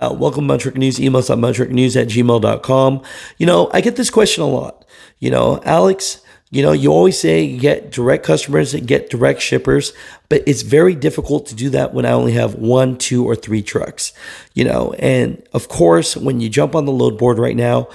Welcome to Mutha Truckers News. Email us at muthatruckernews@gmail.com. I get this question a lot. Alex, you always say get direct customers and get direct shippers, but it's very difficult to do that when I only have one, two, or three trucks. And of course, when you jump on the load board right now,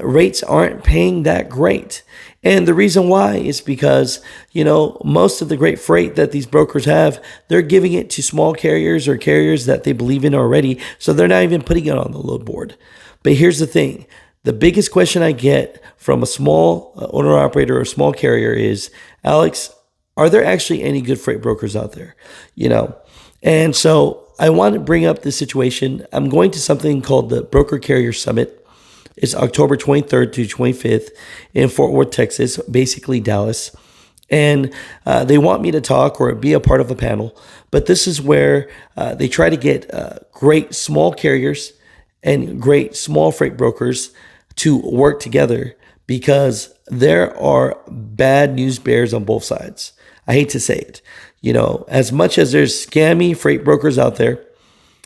rates aren't paying that great. And the reason why is because, most of the great freight that these brokers have, they're giving it to small carriers or carriers that they believe in already. So they're not even putting it on the load board. But here's the thing. The biggest question I get from a small owner operator or small carrier is, Alex, are there actually any good freight brokers out there? And so I want to bring up this situation. I'm going to something called the Broker Carrier Summit. It's October 23rd to 25th in Fort Worth, Texas, basically Dallas. And they want me to talk or be a part of a panel. But this is where they try to get great small carriers and great small freight brokers to work together because there are bad news bears on both sides. I hate to say it. As much as there's scammy freight brokers out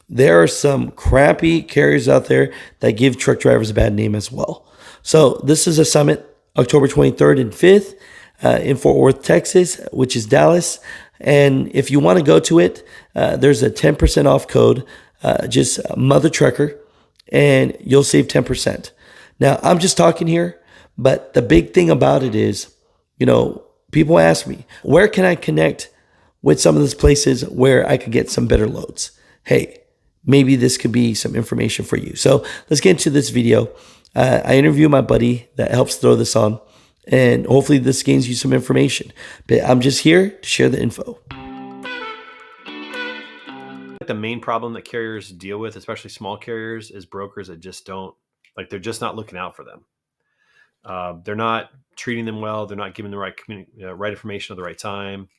there are some crappy carriers out there that give truck drivers a bad name as well. So this is a summit, October 23rd and 5th in Fort Worth, Texas, which is Dallas. And if you want to go to it, there's a 10% off code, just Mutha Trucker, and you'll save 10%. Now, I'm just talking here, but the big thing about it is, people ask me, where can I connect with some of these places where I could get some better loads? Hey, maybe this could be some information for you. So let's get into this video. I interview my buddy that helps throw this on, and hopefully this gains you some information. But I'm just here to share the info. The main problem that carriers deal with, especially small carriers, is brokers that just don't, they're just not looking out for them. They're not treating them well. They're not giving the right information at the right time.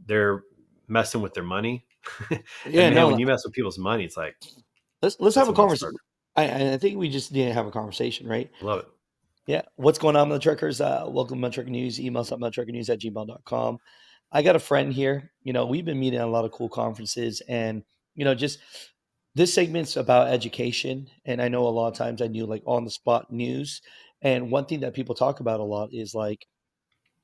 They're messing with their money. Yeah, and man, when you mess with people's money, it's like, let's have a conversation. I think we just need to have a conversation, right? Love it. Yeah. What's going on, Mutha Truckers? Welcome to Mutha Truckers News. Email us at muthatruckernews@gmail.com. I got a friend here. We've been meeting at a lot of cool conferences, and just this segment's about education. And I know a lot of times I do like on the spot news. And one thing that people talk about a lot is like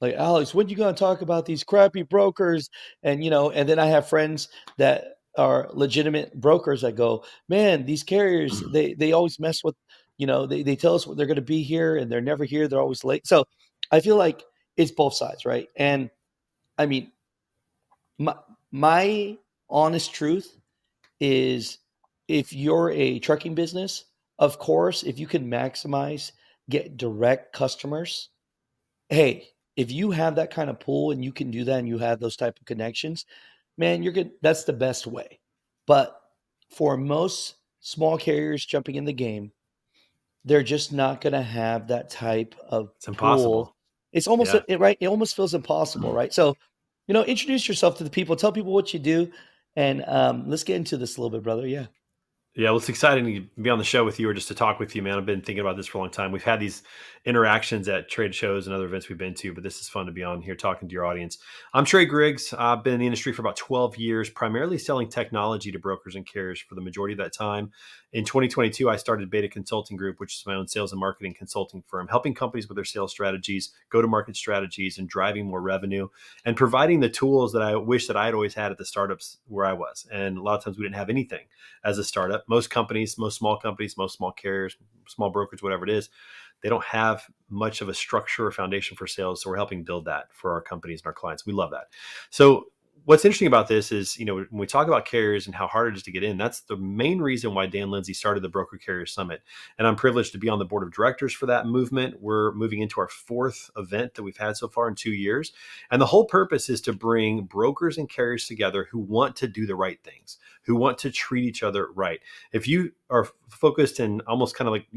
Alex, when you gonna talk about these crappy brokers? And and then I have friends that are legitimate brokers that go, man, these carriers, they always mess with, they tell us what they're gonna be here and they're never here, they're always late. So I feel like it's both sides, right? And I mean, my honest truth is if you're a trucking business, of course, if you can maximize, get direct customers, hey, if you have that kind of pool and you can do that and you have those type of connections, man, you're good. That's the best way. But for most small carriers jumping in the game, they're just not going to have that type of It's impossible. pool. It's almost right. It almost feels impossible, right? So, introduce yourself to the people, tell people what you do, and let's get into this a little bit, brother. Yeah. Yeah, well, it's exciting to be on the show with you or just to talk with you, man. I've been thinking about this for a long time. We've had these interactions at trade shows and other events we've been to, but this is fun to be on here talking to your audience. I'm Trey Griggs. I've been in the industry for about 12 years, primarily selling technology to brokers and carriers for the majority of that time. In 2022, I started Beta Consulting Group, which is my own sales and marketing consulting firm, helping companies with their sales strategies, go-to-market strategies, and driving more revenue and providing the tools that I wish that I had always had at the startups where I was. And a lot of times we didn't have anything as a startup. Most companies, most small carriers, small brokers, whatever it is, they don't have much of a structure or foundation for sales. So we're helping build that for our companies and our clients. We love that. So what's interesting about this is, when we talk about carriers and how hard it is to get in, that's the main reason why Dan Lindsay started the Broker Carrier Summit. And I'm privileged to be on the board of directors for that movement. We're moving into our fourth event that we've had so far in 2 years. And the whole purpose is to bring brokers and carriers together who want to do the right things, who want to treat each other right. If you are focused and almost kind of like,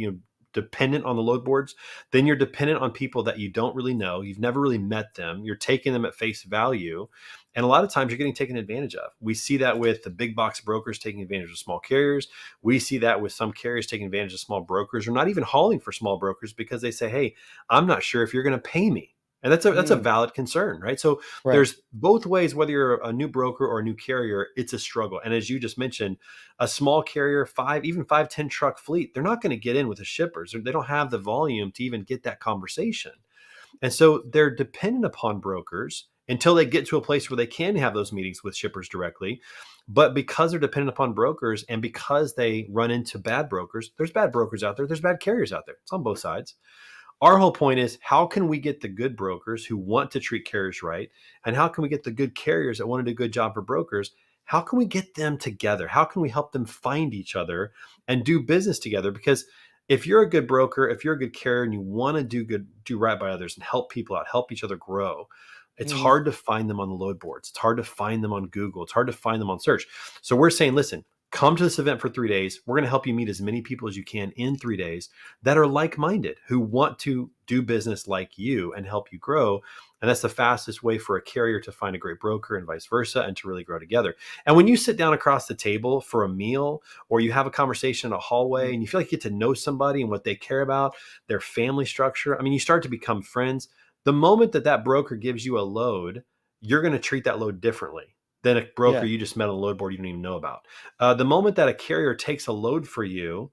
dependent on the load boards, then you're dependent on people that you don't really know. You've never really met them. You're taking them at face value. And a lot of times you're getting taken advantage of. We see that with the big box brokers taking advantage of small carriers. We see that with some carriers taking advantage of small brokers or not even hauling for small brokers because they say, hey, I'm not sure if you're going to pay me. And that's a valid concern, right? So Right. there's both ways, whether you're a new broker or a new carrier, it's a struggle. And as you just mentioned, a small carrier, even 5, 10 truck fleet, they're not going to get in with the shippers. They don't have the volume to even get that conversation. And so they're dependent upon brokers until they get to a place where they can have those meetings with shippers directly. But because they're dependent upon brokers and because they run into bad brokers, there's bad brokers out there, there's bad carriers out there. It's on both sides. Our whole point is, how can we get the good brokers who want to treat carriers right? And how can we get the good carriers that want to do a good job for brokers? How can we get them together? How can we help them find each other and do business together? Because if you're a good broker, if you're a good carrier and you want to do right by others and help people out, help each other grow, it's Mhm. hard to find them on the load boards. It's hard to find them on Google. It's hard to find them on search. So we're saying, listen, come to this event for 3 days. We're going to help you meet as many people as you can in 3 days that are like-minded, who want to do business like you and help you grow. And that's the fastest way for a carrier to find a great broker and vice versa, and to really grow together. And when you sit down across the table for a meal, or you have a conversation in a hallway and you feel like you get to know somebody and what they care about, their family structure, I mean, you start to become friends. The moment that broker gives you a load, you're going to treat that load differently than a broker Yeah. you just met on a load board you don't even know about. The moment that a carrier takes a load for you,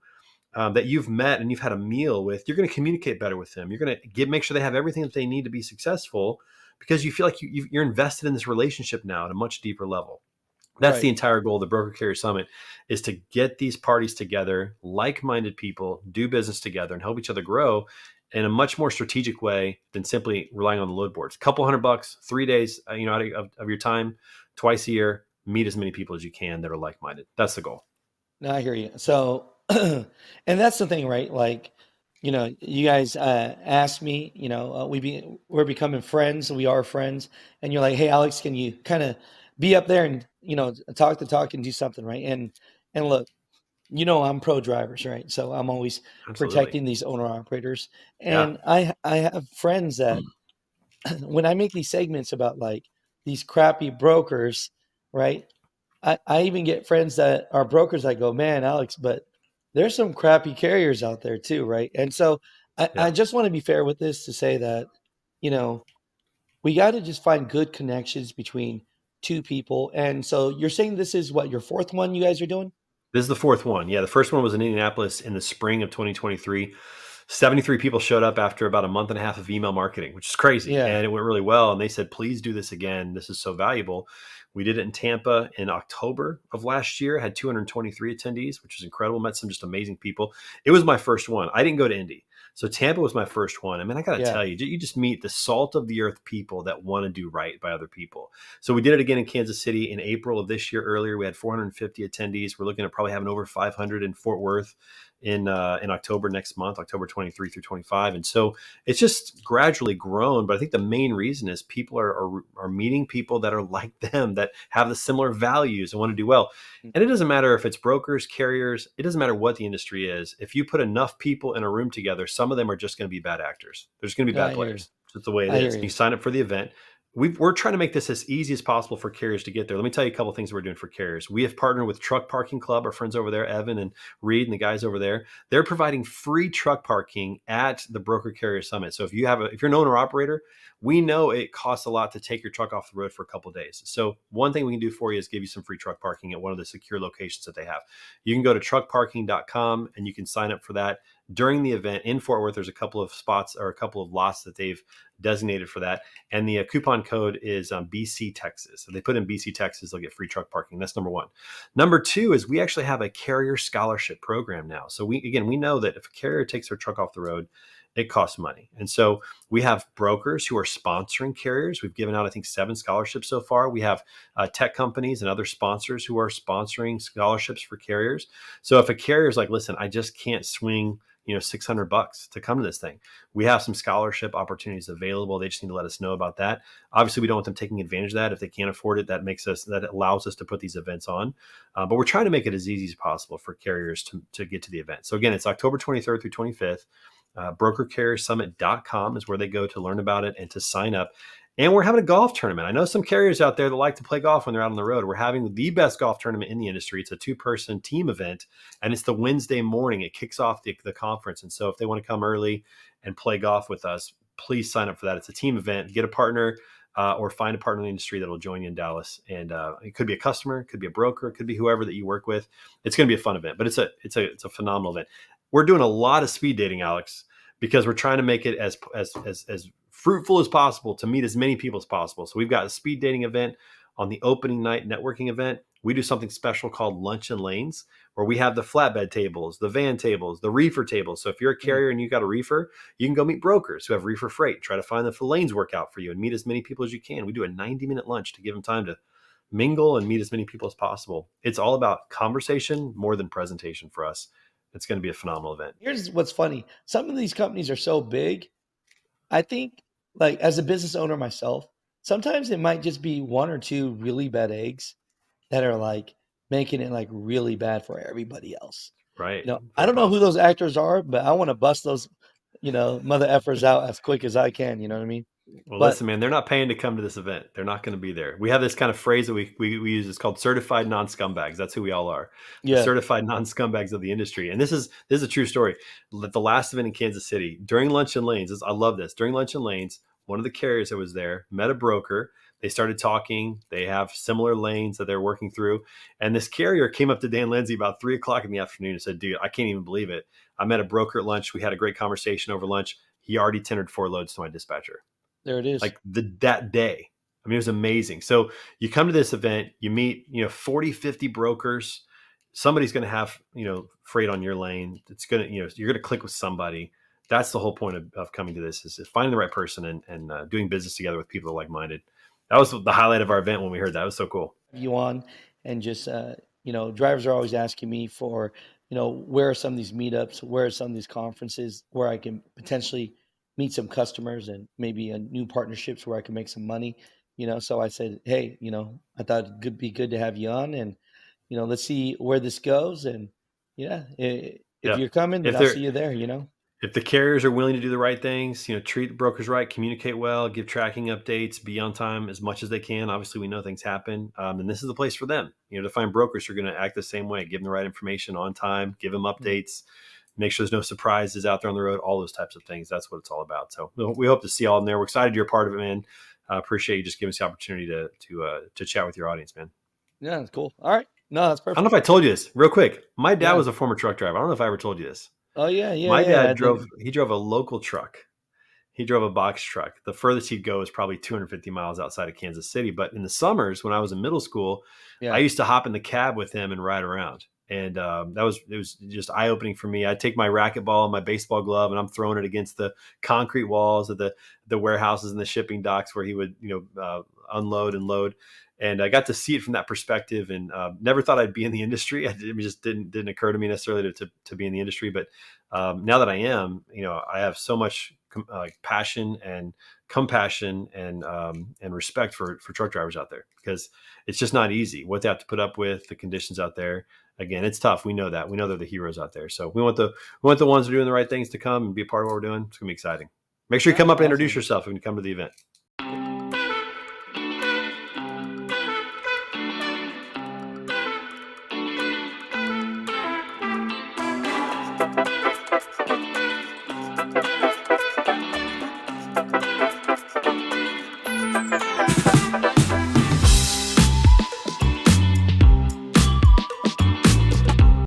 that you've met and you've had a meal with, you're going to communicate better with them. You're going to make sure they have everything that they need to be successful, because you feel like you're invested in this relationship now at a much deeper level. That's the Right. entire goal of the Broker Carrier Summit, is to get these parties together, like-minded people, do business together and help each other grow in a much more strategic way than simply relying on the load boards. A couple $100, 3 days, out of your time, twice a year, meet as many people as you can that are like-minded. That's the goal. No, I hear you. So, and that's the thing, right? Like, you guys asked me, we're becoming friends. We are friends, and you're like, hey, Alex, can you kind of be up there and talk the talk and do something, right? And look, I'm pro drivers, right? So I'm always Absolutely. protecting these owner operators, Yeah. and I have friends that when I make these segments about like these crappy brokers, right? I even get friends that are brokers. I go, man, Alex, but there's some crappy carriers out there too, right? And so I Yeah. just want to be fair with this to say that, you know, we got to just find good connections between two people. And so you're saying this is what, your fourth one you guys are doing? This is the fourth one. Yeah, the first one was in Indianapolis in the spring of 2023. 73 people showed up after about a month and a half of email marketing, which is crazy. Yeah. And it went really well. And they said, please do this again. This is so valuable. We did it in Tampa in October of last year, had 223 attendees, which was incredible. Met some just amazing people. It was my first one. I didn't go to Indy. So Tampa was my first one. I mean, I got to Yeah. tell you, you just meet the salt of the earth people that want to do right by other people. So we did it again in Kansas City in April of this year. Earlier, we had 450 attendees. We're looking at probably having over 500 in Fort Worth in October next month, October 23 through 25. And so it's just gradually grown. But I think the main reason is people are meeting people that are like them, that have the similar values and want to do well. And it doesn't matter if it's brokers, carriers, it doesn't matter what the industry is. If you put enough people in a room together, some of them are just going to be bad actors. There's going to be No, bad I hear you. players. That's the way it I hear is. You you. sign up for the event. We're trying to make this as easy as possible for carriers to get there. Let me tell you a couple of things we're doing for carriers. We have partnered with Truck Parking Club, our friends over there, Evan and Reed and the guys over there. They're providing free truck parking at the Broker Carrier Summit. So if you're an owner operator, we know it costs a lot to take your truck off the road for a couple of days. So one thing we can do for you is give you some free truck parking at one of the secure locations that they have. You can go to truckparking.com and you can sign up for that. During the event in Fort Worth, there's a couple of spots or a couple of lots that they've designated for that. And the coupon code is BC Texas. So they put in BC Texas, they'll get free truck parking. That's number one. Number two is we actually have a carrier scholarship program now. So we know that if a carrier takes their truck off the road, it costs money. And so we have brokers who are sponsoring carriers. We've given out, I think, 7 scholarships so far. We have tech companies and other sponsors who are sponsoring scholarships for carriers. So if a carrier is like, listen, I just can't swing $600 to come to this thing, we have some scholarship opportunities available. They just need to let us know about that. Obviously, we don't want them taking advantage of that. If they can't afford it, that allows us to put these events on. But we're trying to make it as easy as possible for carriers to get to the event. So again, it's October 23rd through 25th. Brokercarriersummit.com is where they go to learn about it and to sign up. And we're having a golf tournament. I know some carriers out there that like to play golf when they're out on the road. We're having the best golf tournament in the industry. It's a 2-person team event, and it's the Wednesday morning. It kicks off the conference. And so if they want to come early and play golf with us, please sign up for that. It's a team event. Get a partner or find a partner in the industry that will join you in Dallas. And it could be a customer, it could be a broker, it could be whoever that you work with. It's going to be a fun event, but it's a phenomenal event. We're doing a lot of speed dating, Alex, because we're trying to make it as fruitful as possible to meet as many people as possible. So we've got a speed dating event on the opening night networking event. We do something special called Lunch and Lanes, where we have the flatbed tables, the van tables, the reefer tables. So if you're a carrier and you've got a reefer, you can go meet brokers who have reefer freight. Try to find if the lanes work out for you and meet as many people as you can. We do a 90-minute lunch to give them time to mingle and meet as many people as possible. It's all about conversation more than presentation for us. It's going to be a phenomenal event. Here's what's funny. Some of these companies are so big. I think, like, as a business owner myself, sometimes it might just be one or two really bad eggs that are like making it like really bad for everybody else. Right. You know, I don't know who those actors are, but I want to bust those, mother effers out as quick as I can. You know what I mean? Well, But listen, man, they're not paying to come to this event. They're not going to be there. We have this kind of phrase that we use. It's called certified non-scumbags. That's who we all are. The yeah, certified non-scumbags of the industry. And this is a true story. The last event in Kansas City, during Lunch and Lanes, I love this. During Lunch and Lanes, one of the carriers that was there met a broker. They started talking. They have similar lanes that they're working through. And this carrier came up to Dan Lindsay about 3:00 in the afternoon and said, dude, I can't even believe it. I met a broker at lunch. We had a great conversation over lunch. He already tendered 4 loads to my dispatcher. there it is. Like that day. I mean, it was amazing. So you come to this event, you meet, 40, 50 brokers. Somebody's going to have, freight on your lane. It's going to, you're going to click with somebody. That's the whole point of coming to this is finding the right person and doing business together with people that are like-minded. That was the highlight of our event when we heard that. It was so cool. You on and just drivers are always asking me for where are some of these meetups, where are some of these conferences where I can potentially meet some customers and maybe a new partnerships where I can make some money. So I said, hey, I thought it could be good to have you on, and let's see where this goes. And if you're coming, then I'll see you there. If the carriers are willing to do the right things, treat the brokers right, communicate well, give tracking updates, be on time as much as they can. Obviously, we know things happen, and this is the place for them. To find brokers who are going to act the same way, give them the right information on time, give them updates, make sure there's no surprises out there on the road, all those types of things. That's what it's all about. So we hope to see you all in there. We're excited you're a part of it, man. I appreciate you just giving us the opportunity to chat with your audience, man. Yeah, that's cool. All right. No, that's perfect. I don't know if I told you this real quick. My dad was a former truck driver. I don't know if I ever told you this. Oh yeah. My dad drove a local truck. He drove a box truck. The furthest he'd go is probably 250 miles outside of Kansas City. But in the summers, when I was in middle school, I used to hop in the cab with him and ride around. And it was just eye-opening for me. I'd take my racquetball and my baseball glove, and I'm throwing it against the concrete walls of the warehouses and the shipping docks where he would, unload and load. And I got to see it from that perspective, and never thought I'd be in the industry. It just didn't occur to me necessarily to be in the industry. But now that I am, I have so much passion and compassion and respect for truck drivers out there, because it's just not easy what they have to put up with, the conditions out there. Again, it's tough. We know that. We know they're the heroes out there. So we want the ones who are doing the right things to come and be a part of what we're doing. It's gonna be exciting. Make sure you come up and introduce yourself when you come to the event.